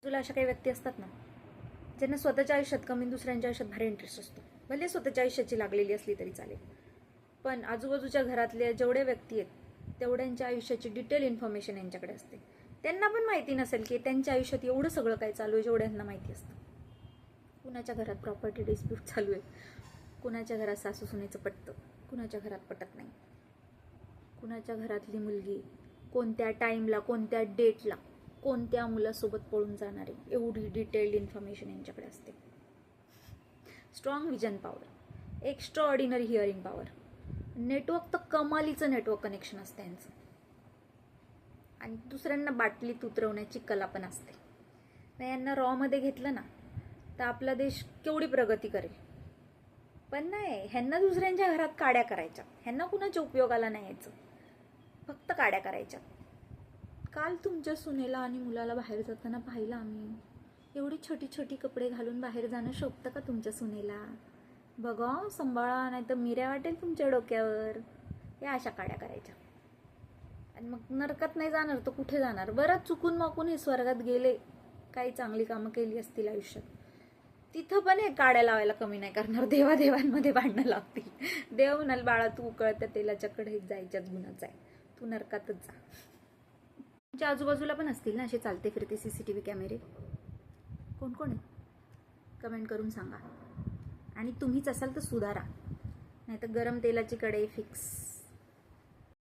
तुला अशा काही व्यक्ती असतात ना, ज्यांना स्वतःच्या आयुष्यात कमी दुसऱ्यांच्या आयुष्यात भारी इंटरेस्ट असतो. भले स्वतःच्या आयुष्याची लागलेली असली तरी चालेल, पण आजूबाजूच्या घरातल्या जेवढे व्यक्ती आहेत तेवढ्यांच्या आयुष्याची डिटेल इन्फॉर्मेशन यांच्याकडे असते. त्यांना पण माहिती नसेल की त्यांच्या आयुष्यात एवढं सगळं काय चालू आहे जेवढं यांना माहिती असतं. कुणाच्या घरात प्रॉपर्टी डिस्प्यूट चालू आहे, कुणाच्या घरात सासू सुनेचं पटतं, कुणाच्या घरात पटत नाही, कुणाच्या घरातली मुलगी कोणत्या टाईमला कोणत्या डेटला कोणत्या मुलासोबत पळून जाणार आहे, एवढी डिटेल्ड इन्फॉर्मेशन यांच्याकडे असते. Strong vision power, extra ordinary hearing power, network तर कमालीचं नेटवर्क कनेक्शन असतं यांचं. आणि दुसऱ्यांना बाटलीत उतरवण्याची कला पण असते. नाही यांना रॉमध्ये घेतलं ना तर आपला देश केवढी प्रगती करेल. पण नाही, ह्यांना दुसऱ्यांच्या घरात काड्या करायच्या, ह्यांना कुणाच्या उपयोगाला नाही यायचं, फक्त काड्या करायच्या. काल तुमच्या सुनेला आणि मुलाला बाहेर जाताना पाहिलं आम्ही. एवढी छोटी छोटी कपडे घालून बाहेर जाणं शोभतं का तुमच्या सुनेला? बघा सांभाळा, नाही तर मिऱ्या वाटेल तुमच्या डोक्यावर. या अशा काड्या करायच्या. आणि मग नरकात नाही जाणार तर कुठे जाणार? बरं चुकून माकून हे स्वर्गात गेले, काही चांगली कामं केली असतील आयुष्यात, तिथं पण हे काड्या लावायला कमी नाही करणार. देवादेवांमध्ये भांडणं लागतील. देव म्हणाल बाळा तू उकळत्या तेलाच्या कढईत जायच्याच गुणाच आहे, तू नरकातच जा. तुमच्या आजूबाजूला पण असतील ना असे चालते फिरते CCTV कॅमेरे? कोण कोण आहे कमेंट करून सांगा. आणि तुम्हीच असाल तर सुधारा, नाही तर गरम तेलाची कढई फिक्स.